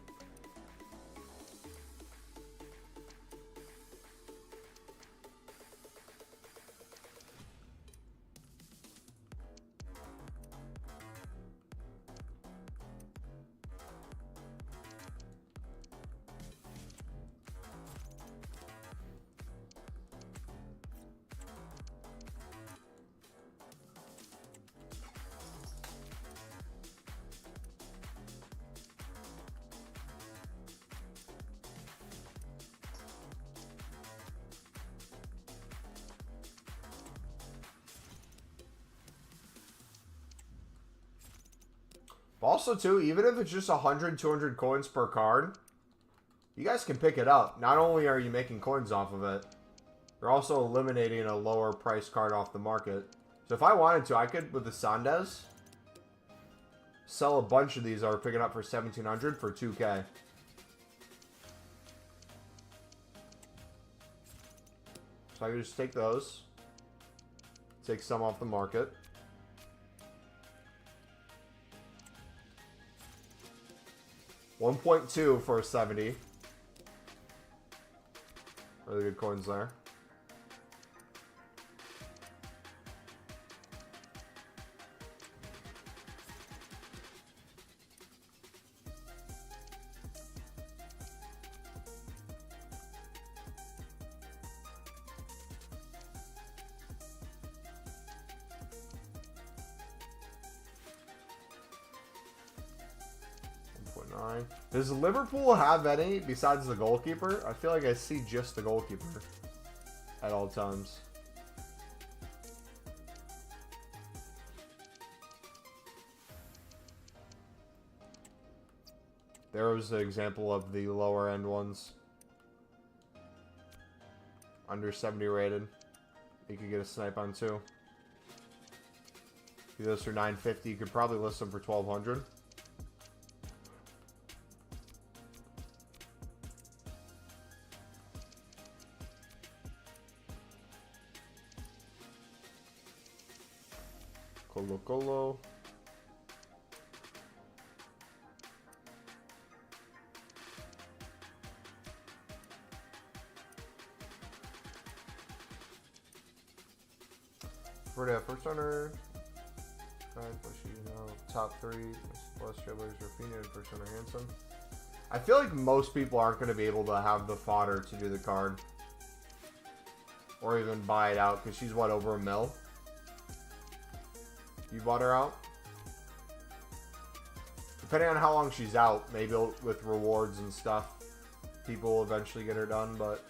Also, too, even if it's just 100, 200 coins per card, you guys can pick it up. Not only are you making coins off of it, you're also eliminating a lower price card off the market. So if I wanted to, I could, with the Sandes, sell a bunch of these that we're picking up for 1,700 for 2K. So I can just take those. Take some off the market. $1.2 for a 70. Really good coins there. Does Liverpool have any besides the goalkeeper? I feel like I see just the goalkeeper at all times. There was an example of the lower end ones. Under 70 rated. You could get a snipe on too. Do those for 950. You could probably list them for 1,200. Colo. For the first owner, top 3, plus dribblers, Rafinha, and first owner Handsome. I feel like most people aren't going to be able to have the fodder to do the card. Or even buy it out, because she's, what, over $1 mil? You bought her out? Depending on how long she's out, maybe with rewards and stuff, people will eventually get her done, but...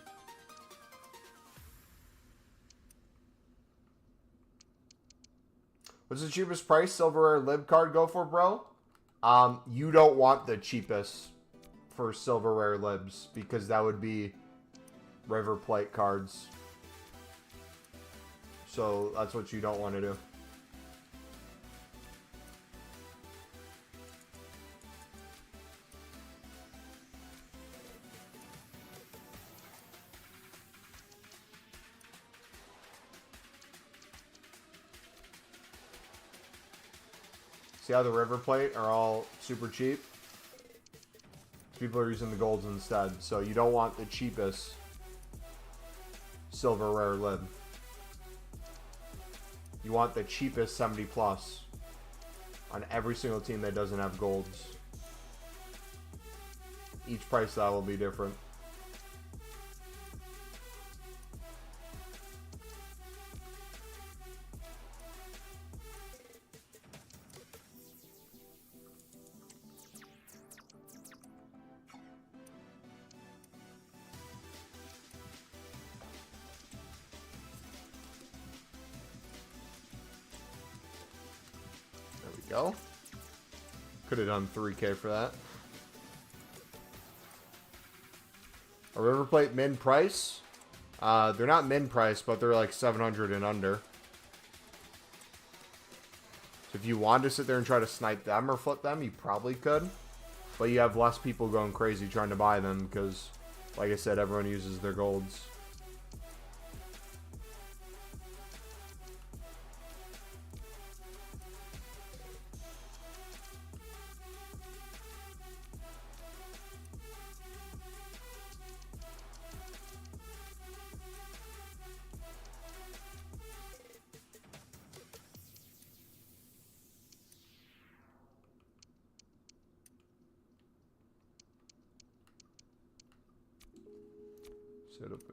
What's the cheapest price silverware lib card go for, bro? You don't want the cheapest for silverware libs, because that would be River Plate cards. So that's what you don't want to do. See how the River Plate are all super cheap? People are using the golds instead. So you don't want the cheapest silver rare lib. You want the cheapest 70 plus on every single team that doesn't have golds. Each price style will be different. Go. Could have done 3K for that. A River Plate min price. They're not min price, but they're like 700 and under. So if you wanted to sit there and try to snipe them or flip them, you probably could. But you have less people going crazy trying to buy them because, like I said, everyone uses their golds.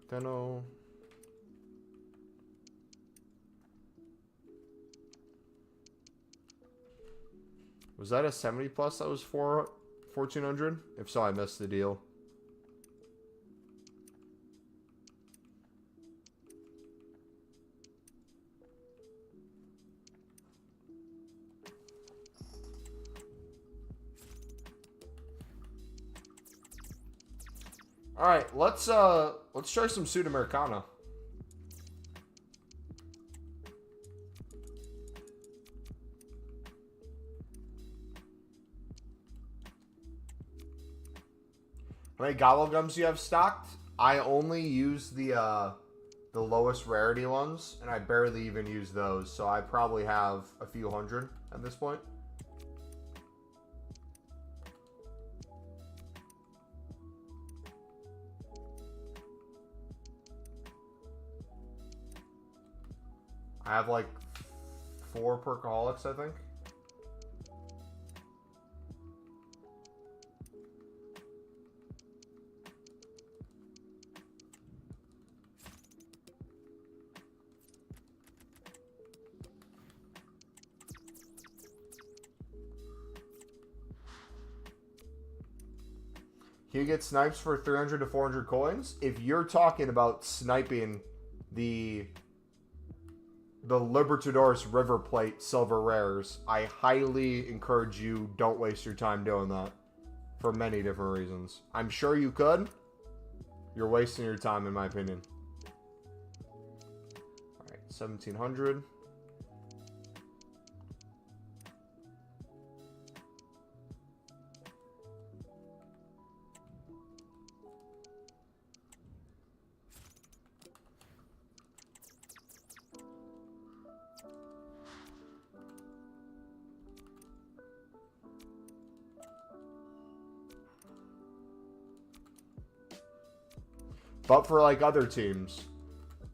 Pateno. Was that a 70 plus that was for 1,400? If so, I missed the deal. All right, let's try some Sudamericana. How many gobble gums do you have stocked? I only use the lowest rarity ones, and I barely even use those, so I probably have a few hundred at this point. I have like 4 perkaholics, I think. You get snipes for 300 to 400 coins. If you're talking about sniping the Libertadores River Plate silver rares, I highly encourage you don't waste your time doing that for many different reasons. I'm sure you could. You're wasting your time, in my opinion. All right, 1700. But for like other teams,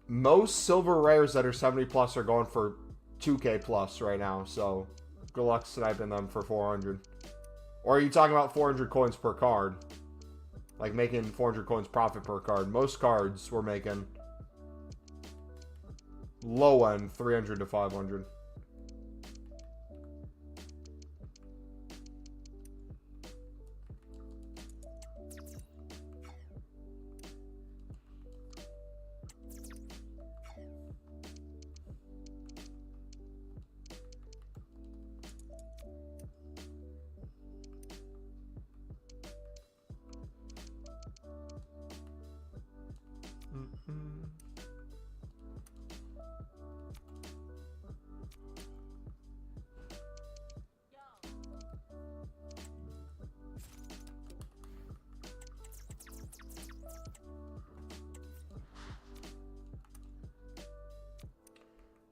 most silver rares that are 70 plus are going for 2K plus right now. So good luck sniping them for 400. Or are you talking about 400 coins per card? Like making 400 coins profit per card. Most cards were making low end 300 to 500.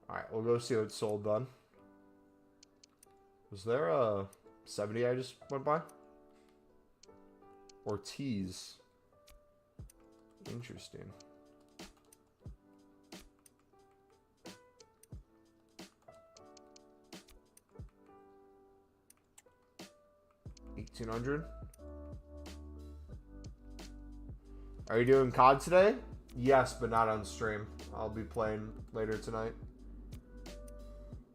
Alright, we'll go see what's sold then. Was there a 70 I just went by? Ortiz. Interesting. $1,800. Are you doing COD today? Yes, but not on stream. I'll be playing later tonight.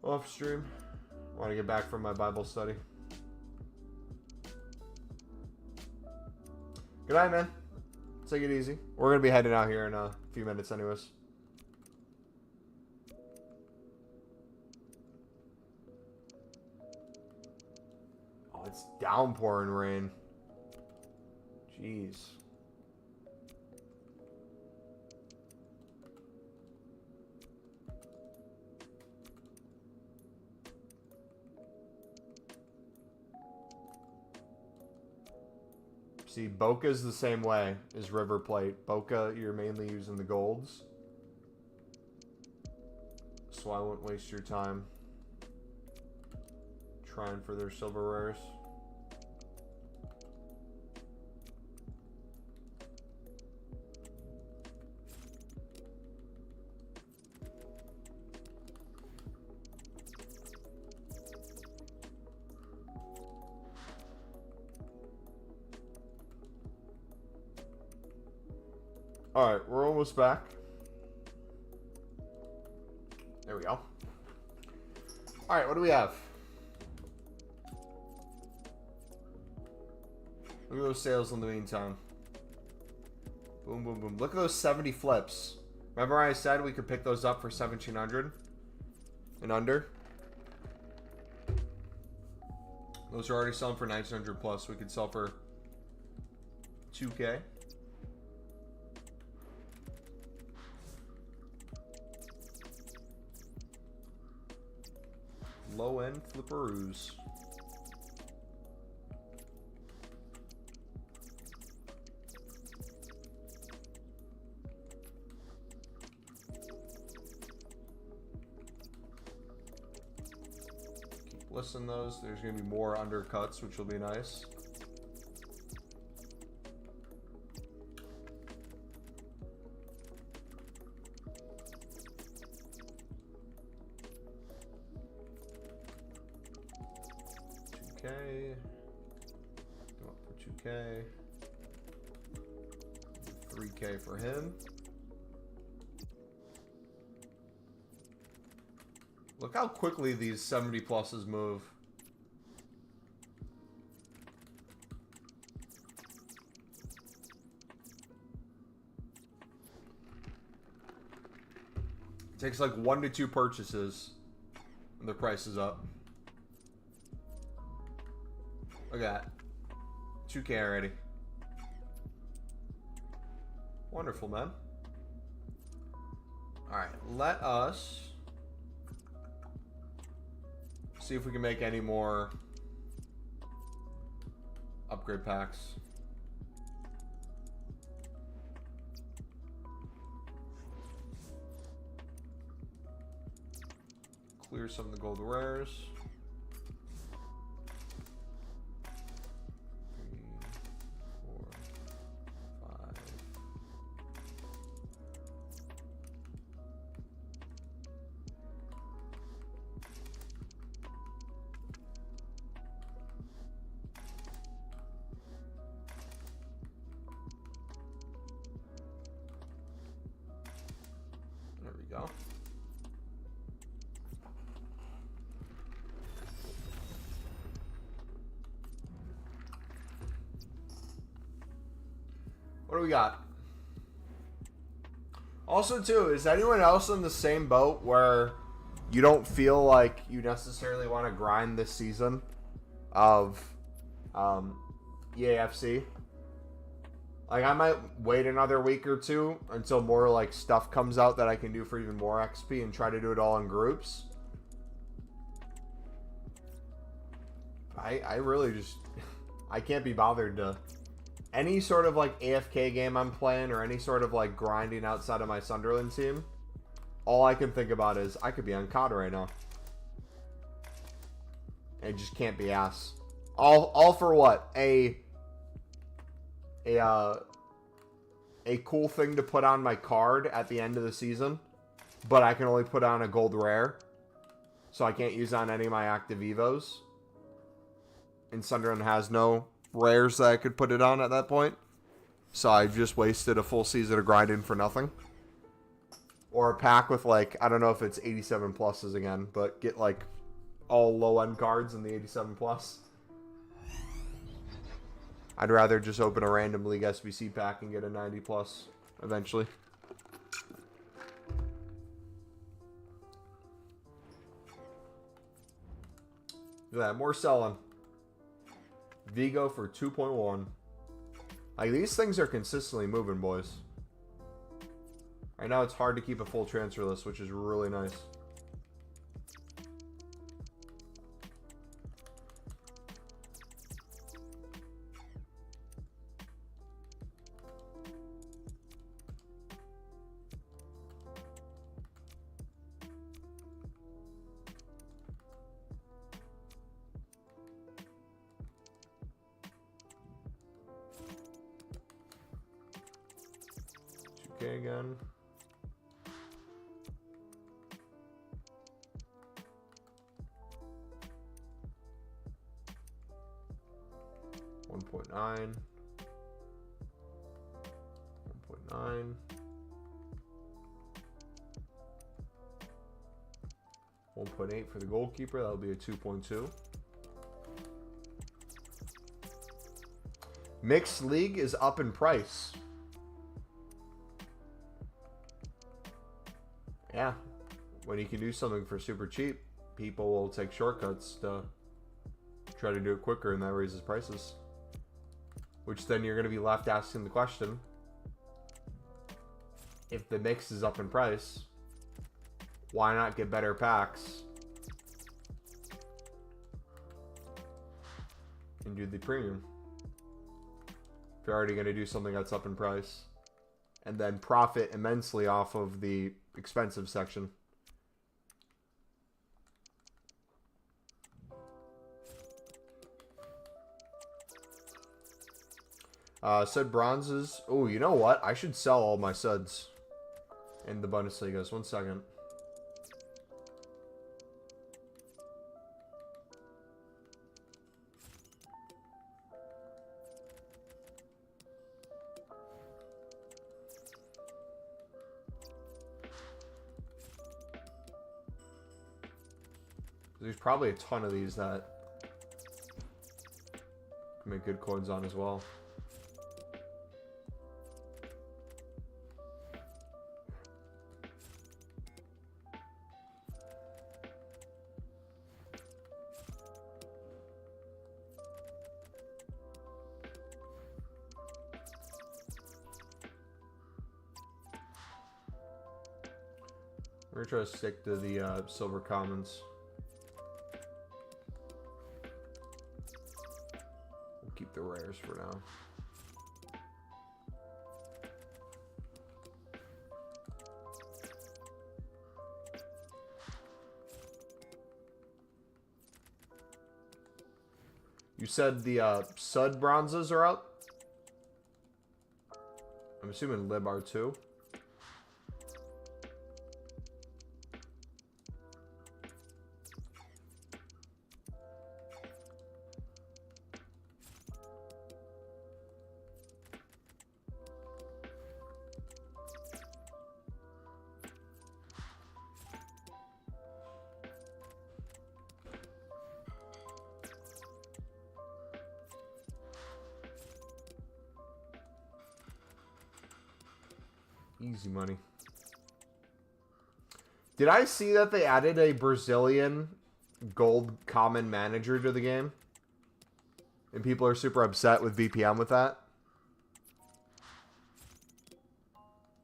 Off stream. I want to get back from my Bible study. Good night, man. Take it easy. We're going to be heading out here in a few minutes anyways. Oh, it's downpouring rain. Jeez. See, Boca's the same way as River Plate. Boca, you're mainly using the golds. So I wouldn't waste your time trying for their silver rares. Alright, we're almost back. There we go. Alright, what do we have? Look at those sales in the meantime. Boom, boom, boom. Look at those 70 flips. Remember I said we could pick those up for 1,700 and under? Those are already selling for 1,900 plus. We could sell for 2K. Low end flipperoos. listen those. There's going to be more undercuts, which will be nice. $2K. Go up for $2K. $3K for him. Look how quickly these 70 pluses move. It takes like 1 to 2 purchases and the price is up. Look at that. 2K already. Wonderful, man. Alright, let us see if we can make any more upgrade packs. Clear some of the gold rares. 3, 4, 5. There we go. What do we got? Also, too, is anyone else in the same boat where you don't feel like you necessarily want to grind this season of EAFC? Like, I might wait another week or two until more, like, stuff comes out that I can do for even more XP and try to do it all in groups. I really just... I can't be bothered to... Any sort of, like, AFK game I'm playing or any sort of, like, grinding outside of my Sunderland team, all I can think about is I could be on COD right now. It just can't be ass. All for what? A cool thing to put on my card at the end of the season, but I can only put on a gold rare, so I can't use on any of my active Evos. And Sunderland has no rares that I could put it on at that point. So I've just wasted a full season of grinding for nothing. Or a pack with, like, I don't know if it's 87 pluses again, but get, like, all low-end cards in the 87 plus. I'd rather just open a random League SBC pack and get a 90 plus eventually. Look at that, more selling. Vigo for 2.1. Like, these things are consistently moving, boys. Right now, it's hard to keep a full transfer list, which is really nice. Okay, again. $1.9. $1.9. $1.8 for the goalkeeper. That'll be a 2.2. Mixed League is up in price. Yeah, when you can do something for super cheap, people will take shortcuts to try to do it quicker, and that raises prices. Which then you're going to be left asking the question, if the mix is up in price, why not get better packs and do the premium? If you're already going to do something that's up in price, and then profit immensely off of the expensive section. Sud bronzes. Oh, you know what? I should sell all my suds in the Bundesligas. 1 second. There's probably a ton of these that can make good coins on as well. We're gonna try to stick to the silver commons. We'll keep the rares for now. You said the Sud bronzes are out? I'm assuming Lib are too. Easy money. Did I see that they added a Brazilian gold common manager to the game? And people are super upset with VPN with that?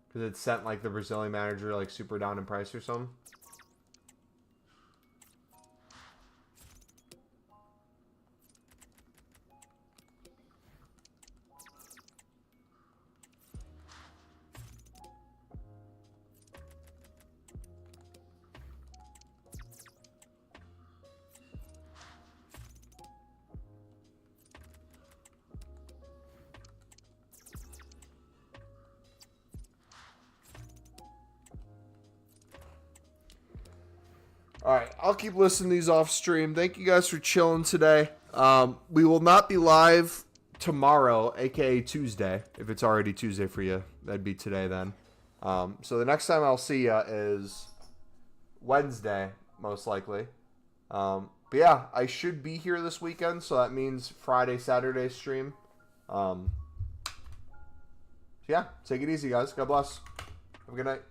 Because it sent like the Brazilian manager like super down in price or something? Alright, I'll keep listening to these off stream. Thank you guys for chilling today. We will not be live tomorrow, aka Tuesday. If it's already Tuesday for you, that'd be today then. So the next time I'll see you is Wednesday, most likely. But yeah, I should be here this weekend, so that means Friday, Saturday stream. So yeah, take it easy, guys. God bless. Have a good night.